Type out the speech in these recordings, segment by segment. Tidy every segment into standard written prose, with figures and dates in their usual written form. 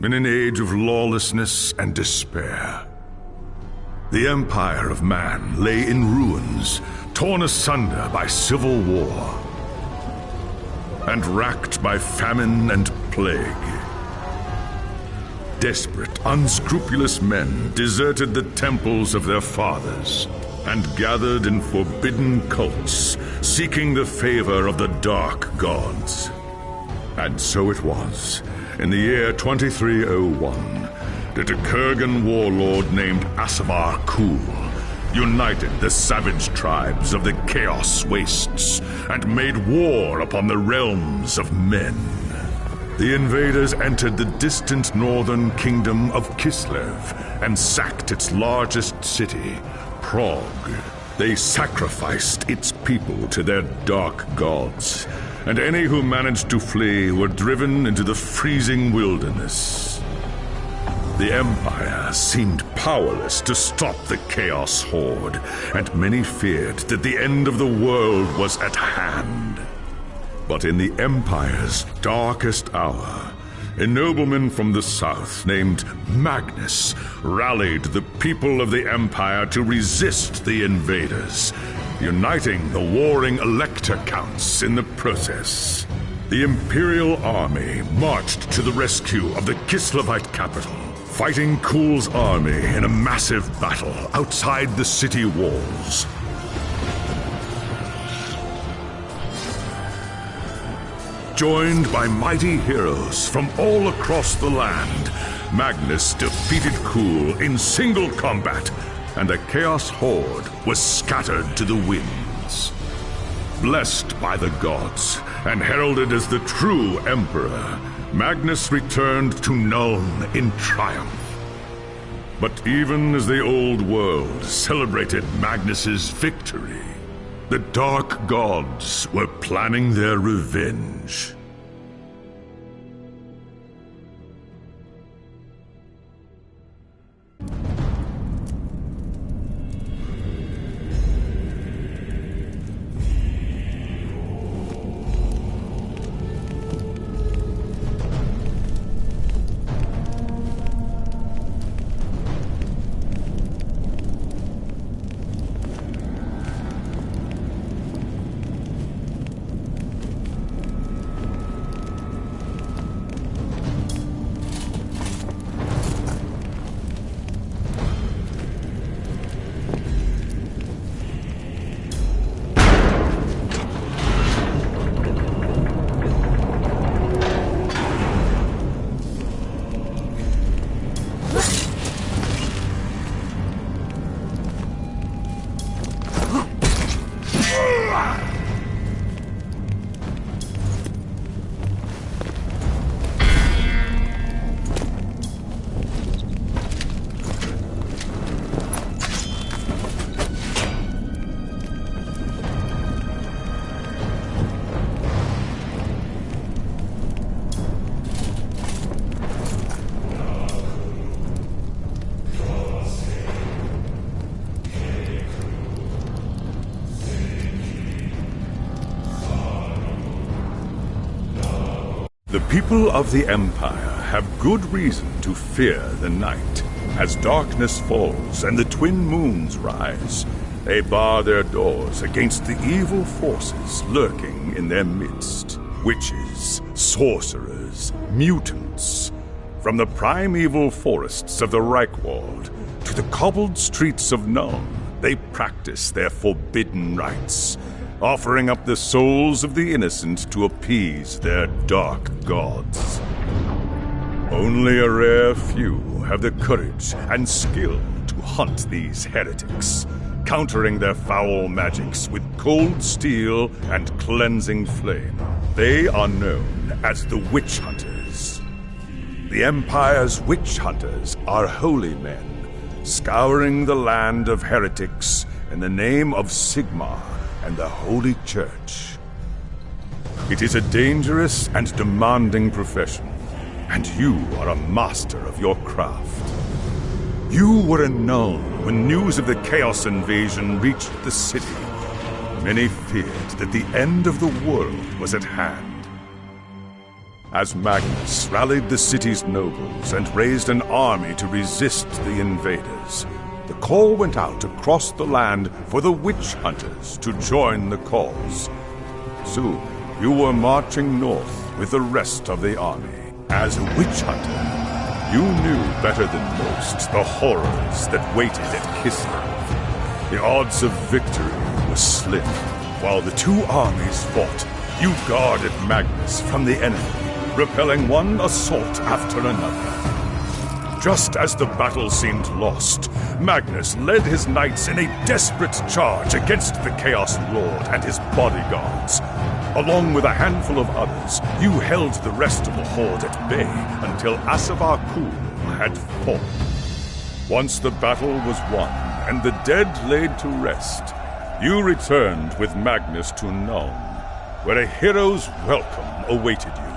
in an age of lawlessness and despair. The empire of man lay in ruins, torn asunder by civil war, and racked by famine and plague. Desperate, unscrupulous men deserted the temples of their fathers and gathered in forbidden cults, seeking the favor of the dark gods. And so it was, in the year 2301, that a Kurgan warlord named Asavar Kul united the savage tribes of the Chaos Wastes and made war upon the realms of men. The invaders entered the distant northern kingdom of Kislev and sacked its largest city, Prague. They sacrificed its people to their dark gods, and any who managed to flee were driven into the freezing wilderness. The Empire seemed powerless to stop the Chaos Horde, and many feared that the end of the world was at hand. But in the Empire's darkest hour, a nobleman from the south named Magnus rallied the people of the Empire to resist the invaders, uniting the warring Elector Counts in the process. The Imperial army marched to the rescue of the Kislevite capital, fighting Kul's army in a massive battle outside the city walls. Joined by mighty heroes from all across the land, Magnus defeated Kul in single combat, and the Chaos Horde was scattered to the winds. Blessed by the gods and heralded as the true Emperor, Magnus returned to Nuln in triumph. But even as the old world celebrated Magnus's victory, the Dark Gods were planning their revenge. The people of the Empire have good reason to fear the night. As darkness falls and the twin moons rise, they bar their doors against the evil forces lurking in their midst. Witches, sorcerers, mutants. From the primeval forests of the Reichwald to the cobbled streets of Nuln, they practice their forbidden rites, offering up the souls of the innocent to appease their dark gods. Only a rare few have the courage and skill to hunt these heretics, countering their foul magics with cold steel and cleansing flame. They are known as the Witch Hunters. The Empire's Witch Hunters are holy men, scouring the land of heretics in the name of Sigmar and the Holy Church. It is a dangerous and demanding profession, and you are a master of your craft. You were in Nuln when news of the Chaos invasion reached the city. Many feared that the end of the world was at hand. As Magnus rallied the city's nobles and raised an army to resist the invaders, the call went out across the land for the witch hunters to join the cause. Soon, you were marching north with the rest of the army. As a witch hunter, you knew better than most the horrors that waited at Kislev. The odds of victory were slim. While the two armies fought, you guarded Magnus from the enemy, repelling one assault after another. Just as the battle seemed lost, Magnus led his knights in a desperate charge against the Chaos Lord and his bodyguards. Along with a handful of others, you held the rest of the horde at bay until Asavar Kul had fallen. Once the battle was won and the dead laid to rest, you returned with Magnus to Nuln, where a hero's welcome awaited you.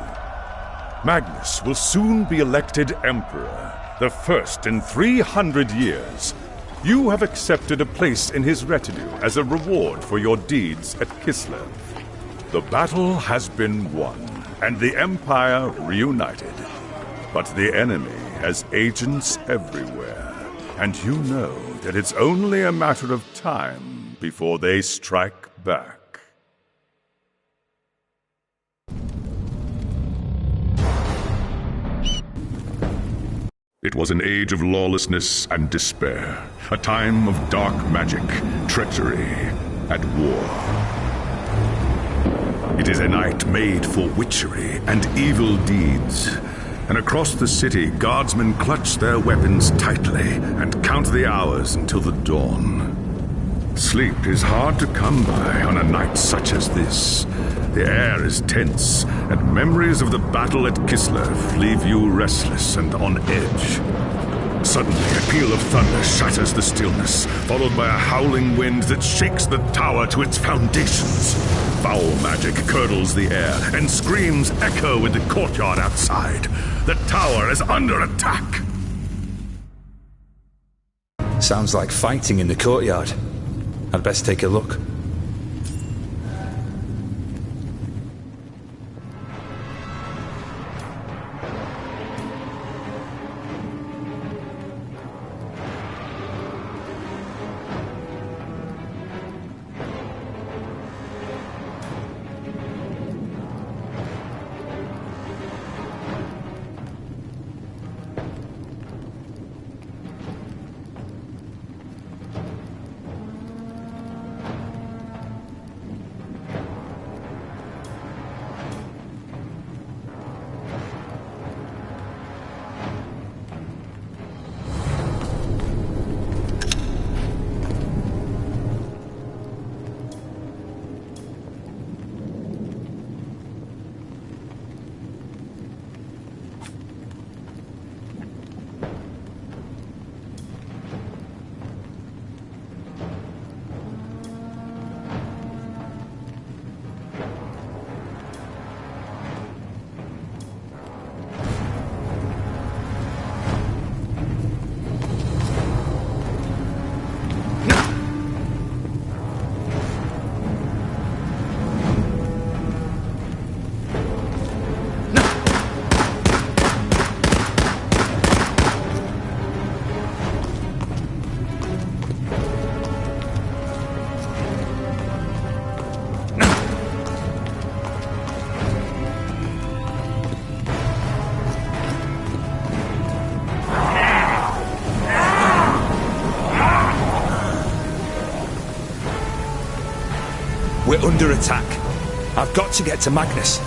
Magnus will soon be elected Emperor, the first in 300 years. You have accepted a place in his retinue as a reward for your deeds at Kislev. The battle has been won, and the Empire reunited. But the enemy has agents everywhere, and you know that it's only a matter of time before they strike back. It was an age of lawlessness and despair, a time of dark magic, treachery, and war. It is a night made for witchery and evil deeds, and across the city, guardsmen clutch their weapons tightly and count the hours until the dawn. Sleep is hard to come by on a night such as this. The air is tense, and memories of the battle at Kislev leave you restless and on edge. Suddenly, a peal of thunder shatters the stillness, followed by a howling wind that shakes the tower to its foundations. Foul magic curdles the air, and screams echo in the courtyard outside. The tower is under attack. Sounds like fighting in the courtyard. I'd best take a look. We're under attack. I've got to get to Magnus.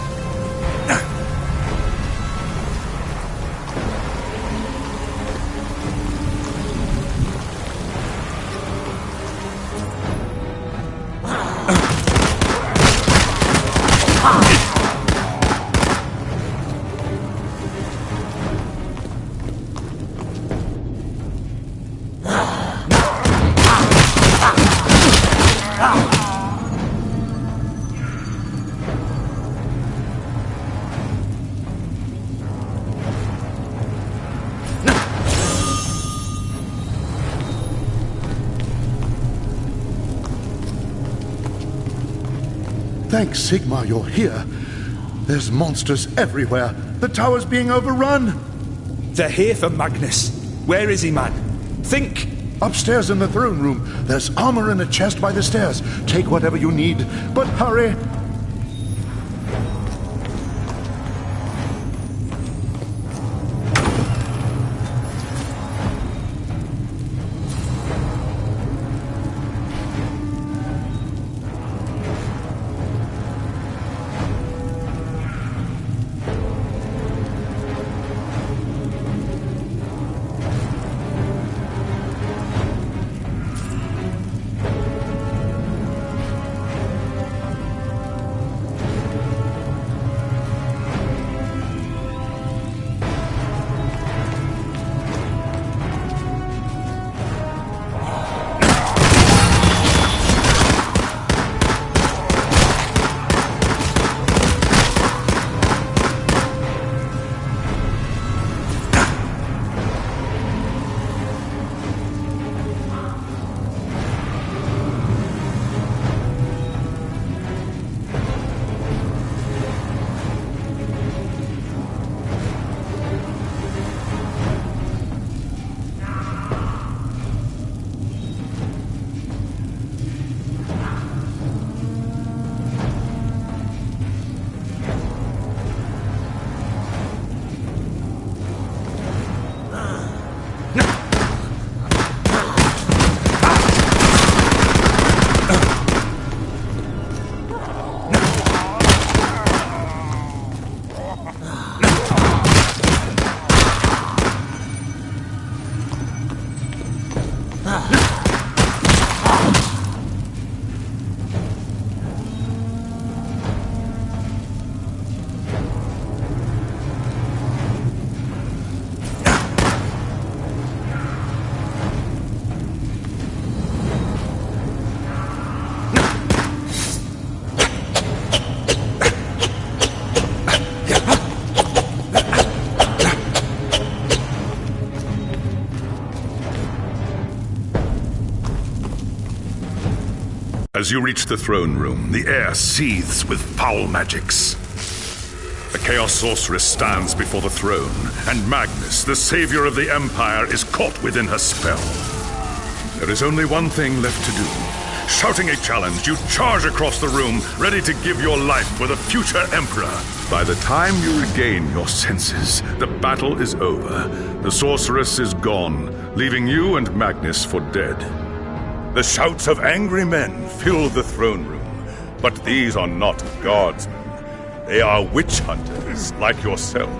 Thanks, Sigmar, you're here. There's monsters everywhere. The tower's being overrun. They're here for Magnus. Where is he, man? Think! Upstairs in the throne room. There's armor in a chest by the stairs. Take whatever you need, but hurry. As you reach the throne room, the air seethes with foul magics. The Chaos Sorceress stands before the throne, and Magnus, the savior of the Empire, is caught within her spell. There is only one thing left to do. Shouting a challenge, you charge across the room, ready to give your life for the future Emperor. By the time you regain your senses, the battle is over. The Sorceress is gone, leaving you and Magnus for dead. The shouts of angry men fill the throne room, but these are not guardsmen. They are witch hunters like yourself,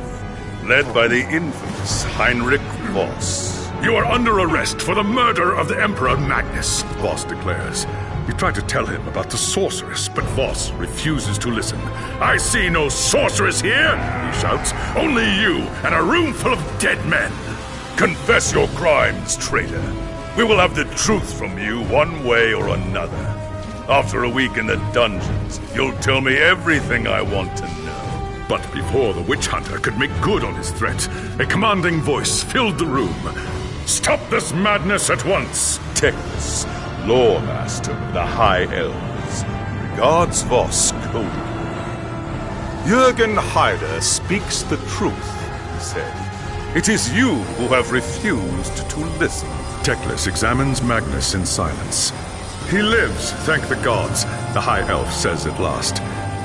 led by the infamous Heinrich Voss. You are under arrest for the murder of the Emperor Magnus, Voss declares. You try to tell him about the sorceress, but Voss refuses to listen. I see no sorceress here, he shouts. Only you and a room full of dead men. Confess your crimes, traitor. We will have the truth from you one way or another. After a week in the dungeons, you'll tell me everything I want to know. But before the witch hunter could make good on his threat, a commanding voice filled the room. Stop this madness at once! Teclis, Lore Master of the High Elves, regards Voss coldly. Jürgen Heider speaks the truth, he said. It is you who have refused to listen. Teclis examines Magnus in silence. He lives, thank the gods, the High Elf says at last.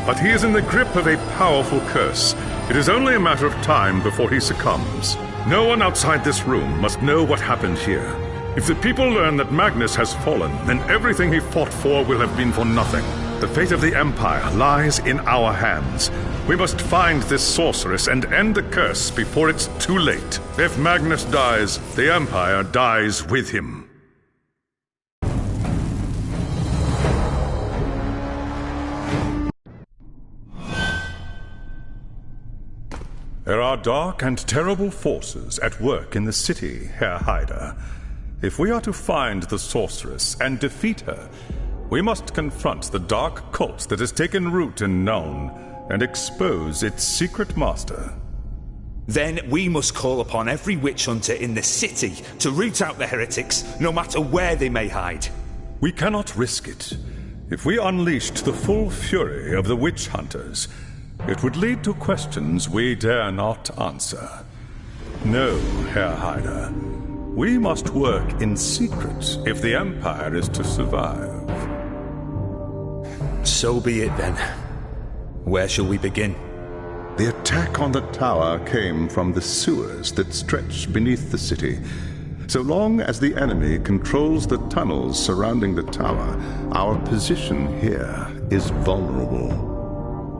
But he is in the grip of a powerful curse. It is only a matter of time before he succumbs. No one outside this room must know what happened here. If the people learn that Magnus has fallen, then everything he fought for will have been for nothing. The fate of the Empire lies in our hands. We must find this sorceress and end the curse before it's too late. If Magnus dies, the Empire dies with him. There are dark and terrible forces at work in the city, Herr Heider. If we are to find the sorceress and defeat her, we must confront the dark cult that has taken root in Nuln and expose its secret master. Then we must call upon every witch hunter in the city to root out the heretics, no matter where they may hide. We cannot risk it. If we unleashed the full fury of the witch hunters, It would lead to questions we dare not answer. No, Herr Hyder. We must work in secret if the Empire is to survive. So be it then. Where shall we begin? The attack on the tower came from the sewers that stretch beneath the city. So long as the enemy controls the tunnels surrounding the tower, our position here is vulnerable.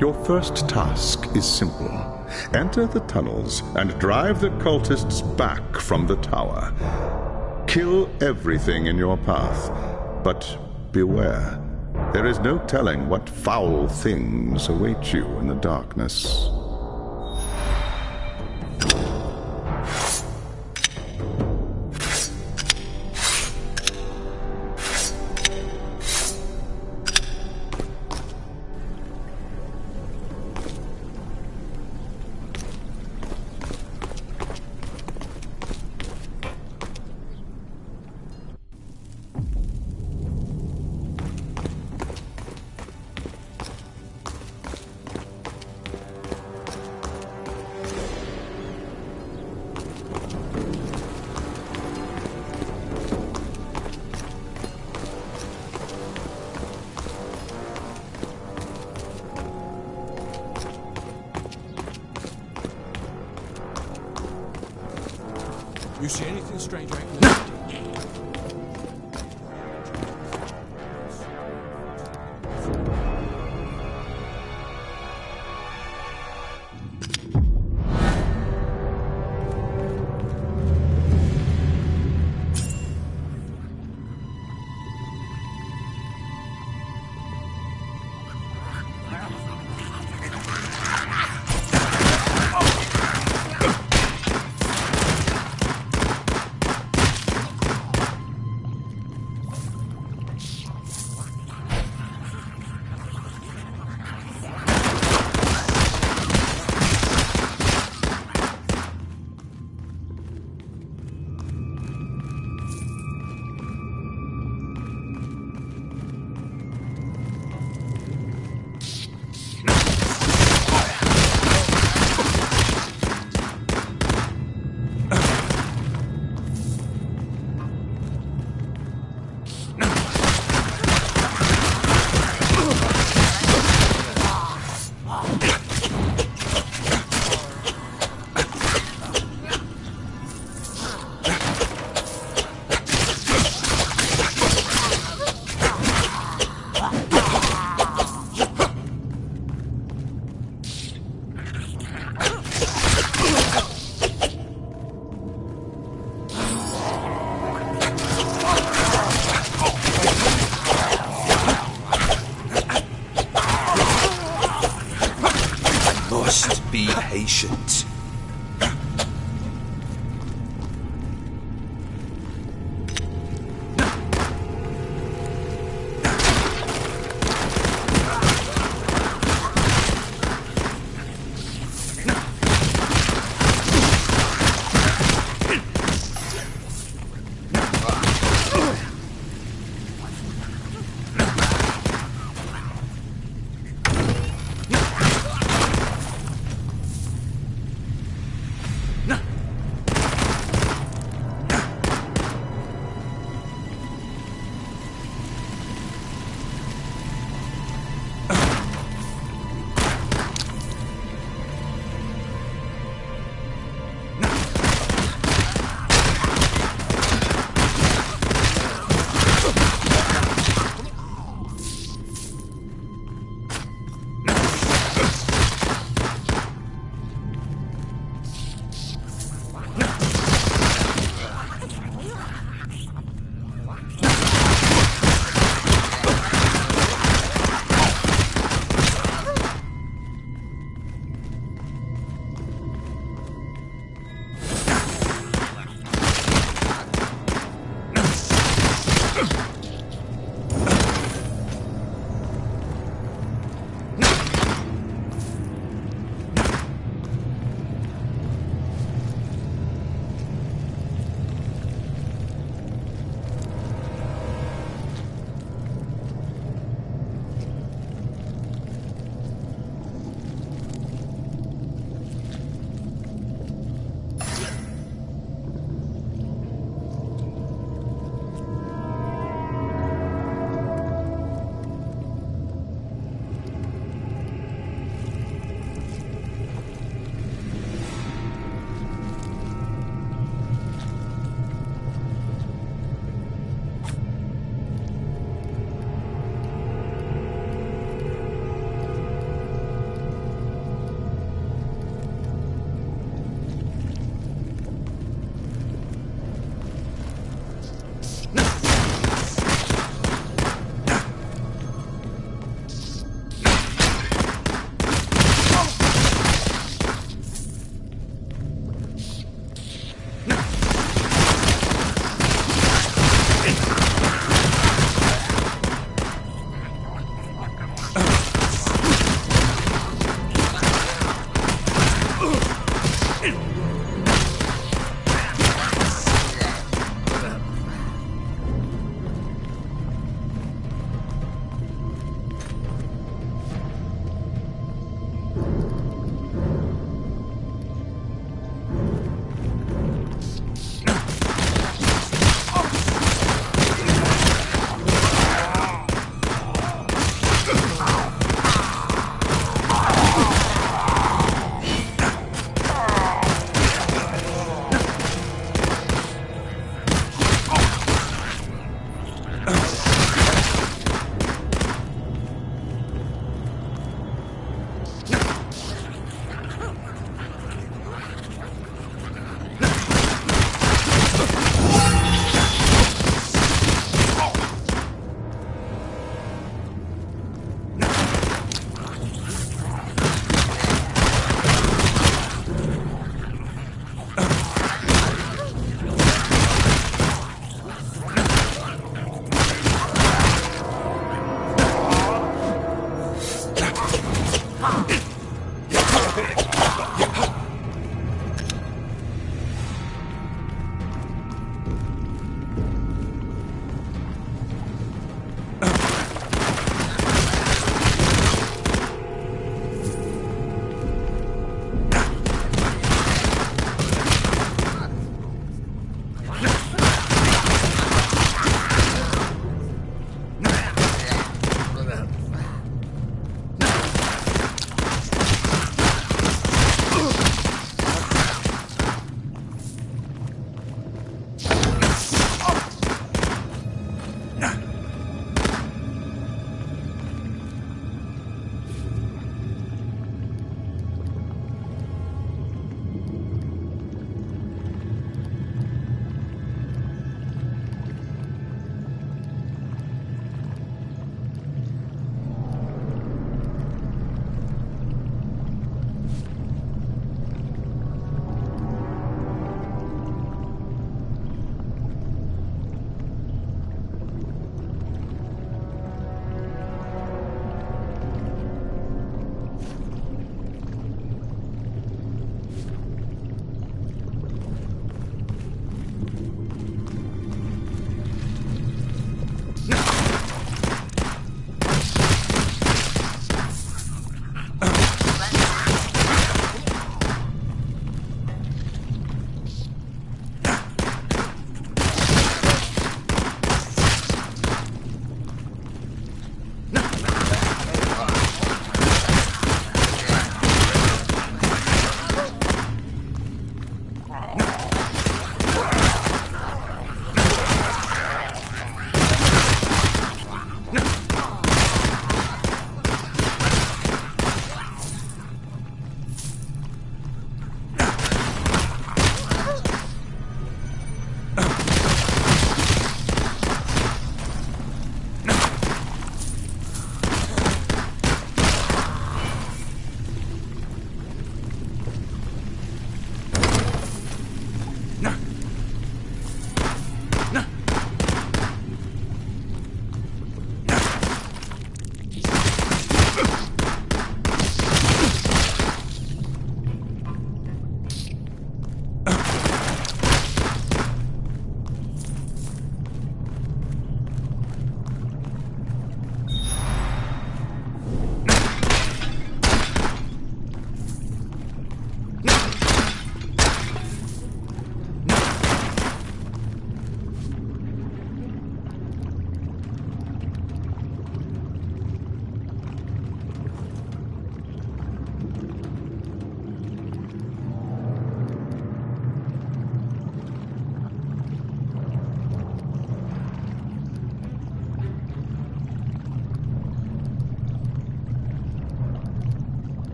Your first task is simple. Enter the tunnels and drive the cultists back from the tower. Kill everything in your path, but beware. There is no telling what foul things await you in the darkness. You see anything strange right Be patient.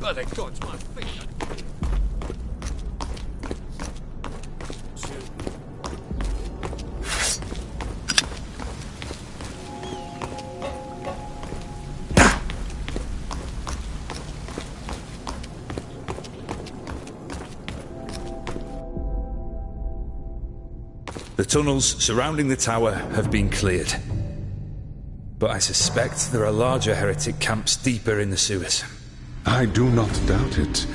By the gods, my feet! The tunnels surrounding the tower have been cleared. But I suspect there are larger heretic camps deeper in the sewers. I do not doubt it.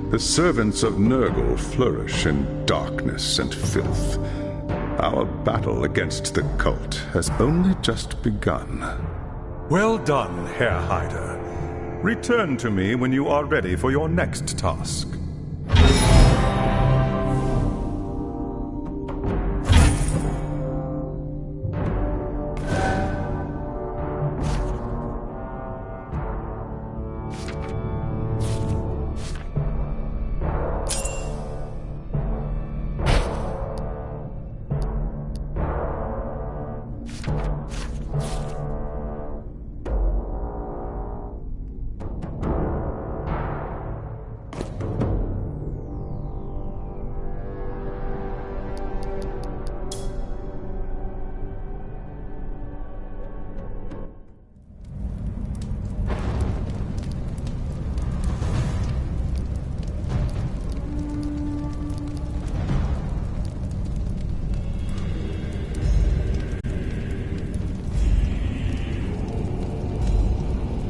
The servants of Nurgle flourish in darkness and filth. Our battle against the cult has only just begun. Well done, Herr Hyder. Return to me when you are ready for your next task.